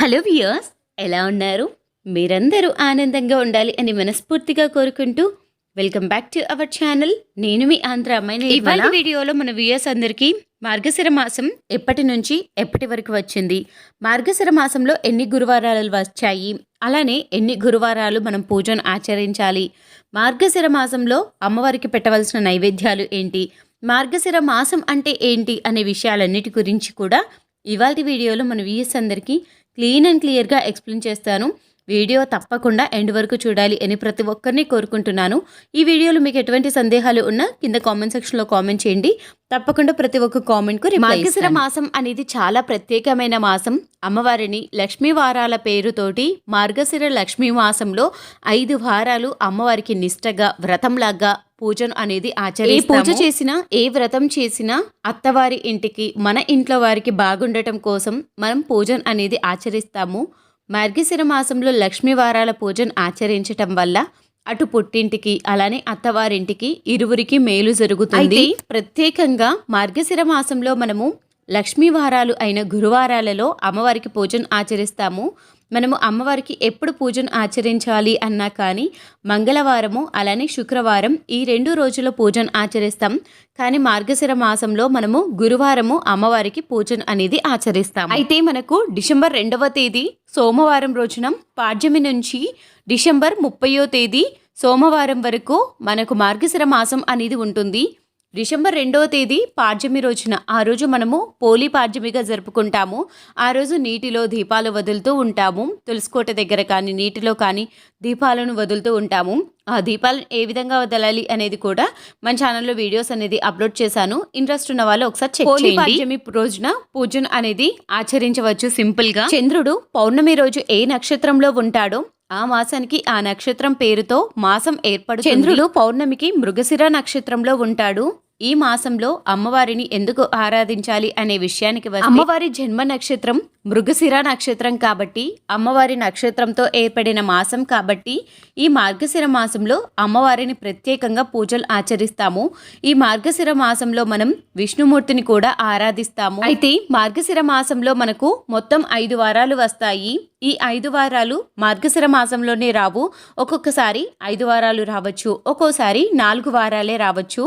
Hello viewers, ఎలా ఉన్నారు? మీరందరూ ఆనందంగా ఉండాలి అని మనస్ఫూర్తిగా కోరుకుంటూ welcome back to our channel. నేను మీ ఆంధ్ర అమ్మాయిని. ఇవాళ వీడియోలో మన వ్యూయర్స్ అందరికీ మార్గశిర మాసం ఎప్పటి నుంచి ఎప్పటి వరకు వచ్చింది, మార్గశిర మాసంలో ఎన్ని గురువారాలు వచ్చాయి, అలానే ఎన్ని గురువారాలు మనం పూజను ఆచరించాలి, మార్గశిర మాసంలో అమ్మవారికి పెట్టవలసిన నైవేద్యాలు ఏంటి, మార్గశిర మాసం అంటే ఏంటి అనే విషయాలన్నిటి గురించి కూడా ఇవాళ వీడియోలో మన వ్యూయర్స్ అందరికీ క్లీన్ అండ్ క్లియర్గా ఎక్స్ప్లెయిన్ చేస్తాను. వీడియో తప్పకుండా ఎండ్ వరకు చూడాలి అని ప్రతి ఒక్కరిని కోరుకుంటున్నాను. ఈ వీడియోలో మీకు ఎటువంటి సందేహాలు ఉన్నా కింద కామెంట్ సెక్షన్లో కామెంట్ చేయండి. తప్పకుండా ప్రతి ఒక్క కామెంట్కు మార్గశిర మాసం అనేది చాలా ప్రత్యేకమైన మాసం. అమ్మవారిని లక్ష్మీ వారాల పేరుతోటి మార్గశిర లక్ష్మీ మాసంలో 5 వారాలు అమ్మవారికి నిష్టగా వ్రతంలాగా పూజను అనేది ఆచరిస్తాము. ఏ పూజ చేసినా, ఏ వ్రతం చేసినా అత్తవారి ఇంటికి, మన ఇంట్లో వారికి బాగుండటం కోసం మనం పూజను అనేది ఆచరిస్తాము. మార్గశిర మాసంలో లక్ష్మీ వారాల పూజను ఆచరించటం వల్ల అటు పుట్టింటికి అలానే అత్తవారింటికి ఇరువురికి మేలు జరుగుతుంది. ప్రత్యేకంగా మార్గశిర మాసంలో మనము లక్ష్మీ వారాలు అయిన గురువారాలలో అమ్మవారికి పూజను ఆచరిస్తాము. మనము అమ్మవారికి ఎప్పుడు పూజను ఆచరించాలి అన్నా కానీ మంగళవారము అలానే శుక్రవారం ఈ 2 రోజుల పూజను ఆచరిస్తాం. కానీ మార్గశిర మాసంలో మనము గురువారము అమ్మవారికి పూజను అనేది ఆచరిస్తాం. అయితే మనకు డిసెంబర్ 2వ తేదీ సోమవారం రోజున పాడ్యమి నుంచి డిసెంబర్ 30వ తేదీ సోమవారం వరకు మనకు మార్గశిర మాసం అనేది ఉంటుంది. డిసెంబర్ 2వ తేదీ పాడ్యమి రోజున, ఆ రోజు మనము పోలి పాడ్యమిగా జరుపుకుంటాము. ఆ రోజు నీటిలో దీపాలు వదులుతూ ఉంటాము. తులసికోట దగ్గర కానీ నీటిలో కానీ దీపాలను వదులుతూ ఉంటాము. ఆ దీపాలను ఏ విధంగా వదలాలి అనేది కూడా మన ఛానల్లో వీడియోస్ అనేది అప్లోడ్ చేశాను. ఇంట్రెస్ట్ ఉన్న వాళ్ళు ఒకసారి చెక్ చేయండి. పోలి పాడ్యమి రోజున పూజను అనేది ఆచరించవచ్చు సింపుల్గా. చంద్రుడు పౌర్ణమి రోజు ఏ నక్షత్రంలో ఉంటాడో ఆ మాసానికి ఆ నక్షత్రం పేరుతో మాసం ఏర్పడుతుంది. చంద్రుడు పౌర్ణమికి మృగశిర నక్షత్రంలో ఉంటాడు. ఈ మాసంలో అమ్మవారిని ఎందుకు ఆరాధించాలి అనే విషయానికి వస్తే, అమ్మవారి జన్మ నక్షత్రం మృగశిర నక్షత్రం కాబట్టి, అమ్మవారి నక్షత్రంతో ఏర్పడిన మాసం కాబట్టి ఈ మార్గశిర మాసంలో అమ్మవారిని ప్రత్యేకంగా పూజలు ఆచరిస్తాము. ఈ మార్గశిర మాసంలో మనం విష్ణుమూర్తిని కూడా ఆరాధిస్తాము. అయితే మార్గశిర మాసంలో మనకు మొత్తం 5 వారాలు వస్తాయి. ఈ 5 వారాలు మార్గశిర మాసంలోనే రావు. ఒక్కొక్కసారి 5 వారాలు రావచ్చు, ఒక్కోసారి 4 వారాలే రావచ్చు.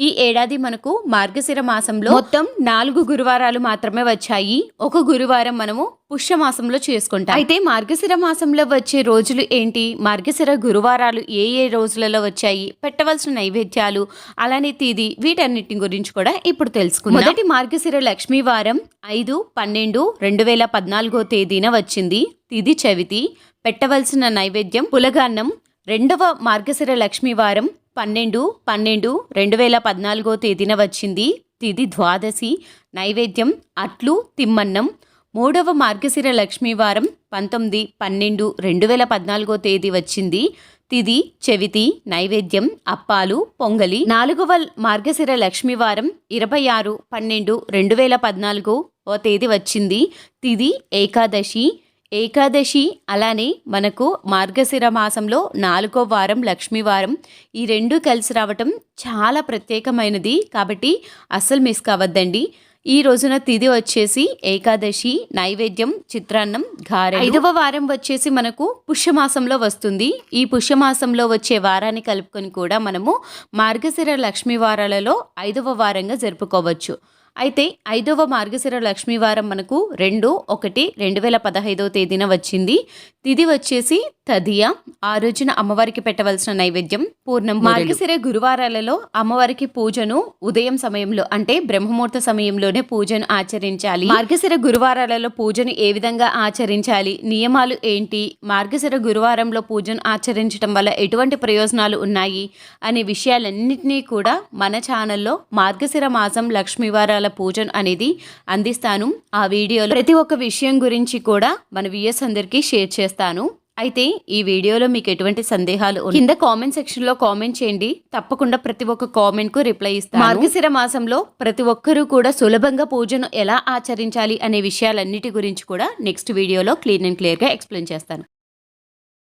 ఈ ఏడాది మనకు మార్గశిర మాసంలో మొత్తం 4 గురువారాలు మాత్రమే వచ్చాయి. ఒక గురువారం మనము పుష్యమాసంలో చేసుకుంటాం. అయితే మార్గశిర మాసంలో వచ్చే రోజులు ఏంటి, మార్గశిర గురువారాలు ఏ రోజులలో వచ్చాయి, పెట్టవలసిన నైవేద్యాలు, అలానే తేదీ, వీటన్నిటి గురించి కూడా ఇప్పుడు తెలుసుకుందాం. మొదటి మార్గశిర లక్ష్మీ వారం 5/12/2014 తేదీన వచ్చింది. తిథి చవితి. పెట్టవలసిన నైవేద్యం పులగాన్నం. 2వ మార్గశిర లక్ష్మీ వారం 12/12/2014 తేదీన వచ్చింది. తిథి ద్వాదశి. నైవేద్యం అట్లు, తిమ్మన్నం. 3వ మార్గశిర లక్ష్మీవారం 19/12/2014 తేదీ వచ్చింది. తిథి చవితి. నైవేద్యం అప్పాలు, పొంగలి. 4వ మార్గశిర లక్ష్మీవారం 26/12/2014 తేదీ వచ్చింది. తిథి ఏకాదశి. ఏకాదశి అలానే మనకు మార్గశిర మాసంలో 4వ వారం లక్ష్మీవారం. ఈ 2 కలిసి రావటం చాలా ప్రత్యేకమైనది కాబట్టి అస్సలు మిస్ కావద్దండి. ఈ రోజున తిథి వచ్చేసి ఏకాదశి. నైవేద్యం చిత్రాన్నం, గారెలు. 5వ వారం వచ్చేసి మనకు పుష్యమాసంలో వస్తుంది. ఈ పుష్యమాసంలో వచ్చే వారాన్ని కలుపుకొని కూడా మనము మార్గశిర లక్ష్మీ వారాలలో 5వ వారంగా జరుపుకోవచ్చు. అయితే 5వ మార్గశిర లక్ష్మీవారం మనకు 2/1/2015 తేదీన వచ్చింది. తిథి వచ్చేసి తదియ. ఆ రోజున అమ్మవారికి పెట్టవలసిన నైవేద్యం పూర్ణం. మార్గశిర గురువారాలలో అమ్మవారికి పూజను ఉదయం సమయంలో అంటే బ్రహ్మముహూర్త సమయంలోనే పూజను ఆచరించాలి. మార్గశిర గురువారాలలో పూజను ఏ విధంగా ఆచరించాలి, నియమాలు ఏంటి, మార్గశిర గురువారంలో పూజను ఆచరించడం వల్ల ఎటువంటి ప్రయోజనాలు ఉన్నాయి అనే విషయాలన్నింటినీ కూడా మన ఛానల్లో మార్గశిర మాసం లక్ష్మీవారాల పూజను అనేది అందిస్తాను. ఆ వీడియోలో ప్రతి ఒక్క విషయం గురించి కూడా మన వ్యూయర్స్ అందరికీ షేర్ చేస్తాను. అయితే ఈ వీడియోలో మీకు ఎటువంటి సందేహాలు కింద కామెంట్ సెక్షన్ లో కామెంట్ చేయండి. తప్పకుండా ప్రతి ఒక్క కామెంట్ కు రిప్లై ఇస్తాను. మార్గశిర మాసంలో ప్రతి ఒక్కరూ కూడా సులభంగా పూజను ఎలా ఆచరించాలి అనే విషయాలన్నిటి గురించి కూడా నెక్స్ట్ వీడియోలో క్లీన్ అండ్ క్లియర్ గా ఎక్స్ప్లెయిన్ చేస్తాను.